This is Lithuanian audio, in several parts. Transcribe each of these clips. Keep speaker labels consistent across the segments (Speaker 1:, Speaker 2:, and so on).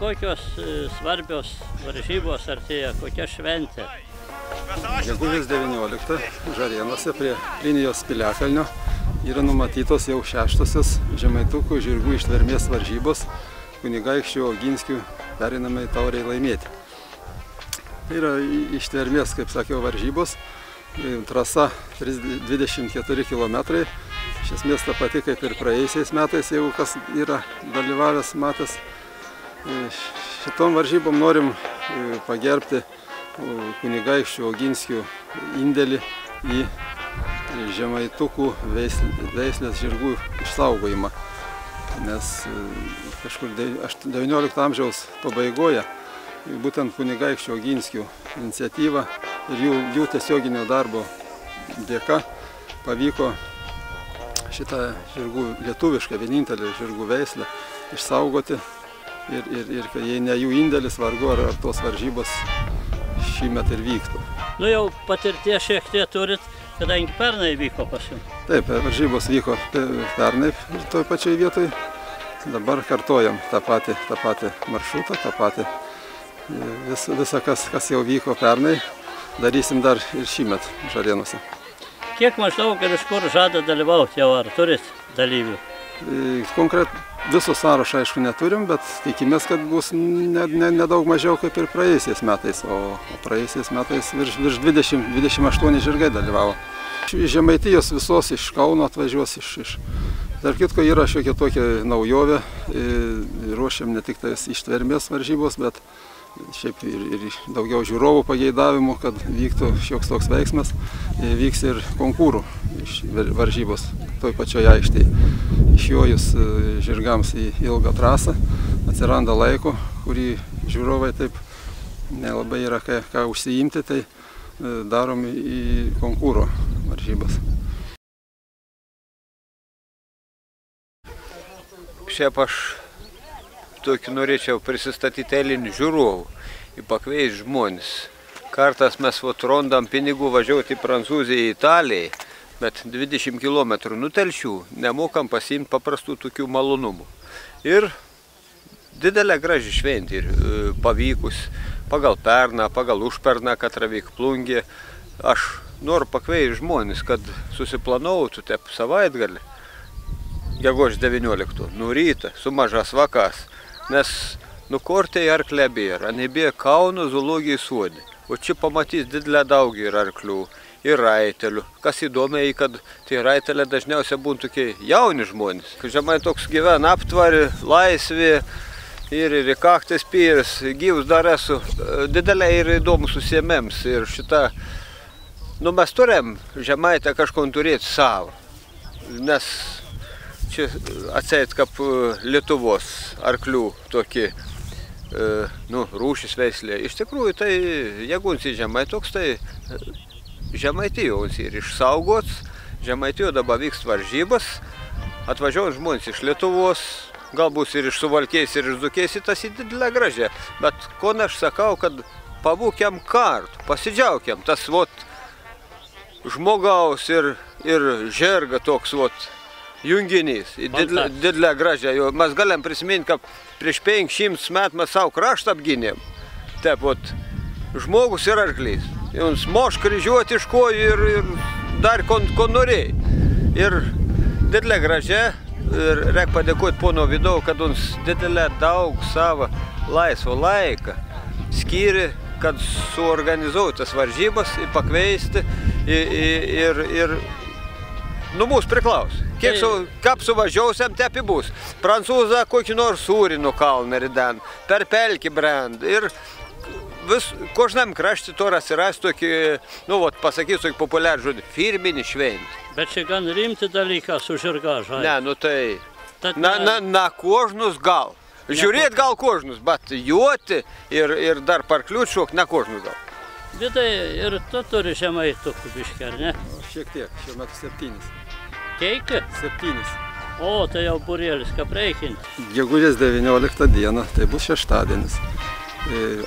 Speaker 1: kokios svarbios varžybos artėja, kokia šventė?
Speaker 2: Gegužės 19 Žarėnuose prie linijos Piliakalnio yra numatytos jau 6-osios žemaitukų žirgų ištvermės varžybos kunigaikščių Oginskių pereinamai taurei laimėti. Tai yra ištvermės, kaip sakiau, varžybos. Trasa 24 km. Iš esmės ta pati kaip ir praėjusiais metais, jeigu kas yra dalyvavęs matęs. Šitom varžybom norim pagerbti kunigaikščių Oginskių indėlį į žemaitukų veislės žirgų išsaugojimą. Nes kažkur 19 amžiaus pabaigoje būtent kunigaikščių Oginskių iniciatyva ir jų tiesioginio darbo dėka pavyko šitą žirgų, lietuvišką vienintelį žirgų veislę išsaugoti ir jei ne jų indėlis, vargu ar tos varžybos šįmet ir vyktų.
Speaker 1: Nu jau patirties šiek tiek turit, kadangi pernai vyko pas jums.
Speaker 2: Taip, varžybos vyko pernai toj pačioj vietoj. Dabar kartojam tą patį maršrutą, tą patį visą, kas jau vyko pernai, darysim dar ir šįmet Žarėnuose.
Speaker 1: Kiek maždaug ir iš kur žada dalyvauti jau, ar turit dalyvių?
Speaker 2: Viso sąrašo aišku neturim, bet tikimės, kad bus nedaug mažiau kaip ir praėjusiais metais, o praėjusiais metais virš 28 žirgai dalyvavo. Iš Žemaitijos visos, iš Kauno atvažiuos, Tarp kitko yra šiokia tokia naujovė, ruošiam ne tik tais ištvermės varžybos, bet šiaip ir daugiau žiūrovų pageidavimų, kad vyktų šioks toks veiksmas, vyks ir konkūrų varžybos toj pačioje aikštėje. Išjojus žirgams į ilgą trasą, atsiranda laiko, kurį žiūrovai taip nelabai yra ką užsiimti, tai darom į konkūro varžybas.
Speaker 3: Šiaip aš tokį norėčiau prisistatyti eilinių žiūrovų, į pakviesti žmonės. Kartais mes randam pinigų važiuoti į Prancūziją, į Italiją, bet 20 km nutelšių nemokam pasiimti paprastų tokių malonumų. Ir didelė graži šventė ir pavykus pagal perną, pagal užperną, kad vyk plungė. Aš noriu pakviesti žmonės, kad susiplanautų taip savaitgalį, gegužės 19, nuo ryto, su mažas vakas, nes nukortė arklė bėra, nebėra Kauno zoologijos sode. O čia pamatys didelę daugį ir arklių, ir raitelių. Kas įdomiai, kad tai raiteliai dažniausiai būna tokie jauni žmonės. Žemai toks gyvena aptvari, laisvė ir kaktais pyris, gyvus dar esu didelė ir įdomus užsiėmėms. Ir šitą, mes turim Žemaitę kažkon turėti savo, nes čia atseit kaip Lietuvos arklių tokie rūšis veislė. Iš tikrųjų, tai jeigu uns į Žemaitoks, tai Žemaitijos ir išsaugots. Žemaitijoje dabar vyks varžybas, atvažiuoja žmonės iš Lietuvos, galbūt ir iš Suvalkės, ir iš Dzūkės, tas į didelę gražią. Bet ko aš sakau, kad pabūkiam kartu, pasidžiaukiam, tas žmogaus ir žirga toks junginys, didelę gražią. Mes galim prisiminti, kad prieš 500 metų mes savo kraštą apgynėm. Taip, žmogus ir arklys. Jums moš kryžiuoti iš kojų ir dar ko norėjai. Ir didelė gražią. Ir reikia padėkoti pono Vidau, kad jums didelę daug savo laisvo laiką skyrė, kad suorganizuoti tas varžybas, pakviesti ir mūsų priklauso. Kaip suvažiausiam, tepi bus. Prancūzą kokį nors sūrį nukalna riden, per pelkį brand. Ir kožnam kraštį to rasiras tokį, pasakysiu tokį populiarų žodį, firminį šventį.
Speaker 1: Bet čia gan rimti dalyką su žirga žai.
Speaker 3: Ne, tai na kožnus gal. Žiūrėt gal kožnus, bet juoti ir dar parkliūt šok, na kožnus gal.
Speaker 1: Vidai, ir tu turi žemaitukų biškį, ar ne?
Speaker 2: Šiek tiek, šiuo metu 7.
Speaker 1: Keiki?
Speaker 2: 7.
Speaker 1: O, tai jau burėlis, ką reikinti.
Speaker 2: Gegužės 19 dieną, tai bus šeštadienis.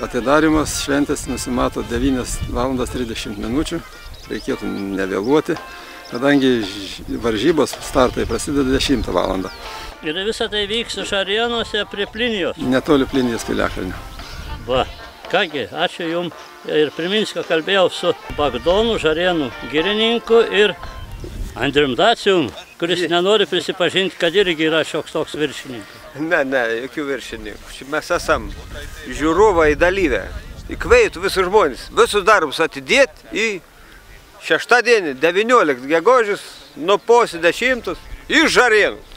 Speaker 2: Atidarimas šventės nusimato 9:30 min. Reikėtų nevėluoti. kadangi varžybos startai prasideda 10 valandą.
Speaker 1: Ir visą tai vyks Žarėnuose prie Plinijos.
Speaker 2: Netoli Plinijos piliakalnio.
Speaker 1: Va, kągi, ačiū Jums. Ir priminsiu, kad kalbėjau su Bagdonu, Žarėnų girininku ir Andrium Dacium, kuris nenori prisipažinti, kad irgi yra šioks toks viršininkas.
Speaker 3: Ne, jokių viršininkų. Čia mes esam žiūrovai dalyvę. Įkveitų visus žmonės, visus darbus atidėti į šeštadienį, 19 gegužės, nuo 10 į Žarėnus.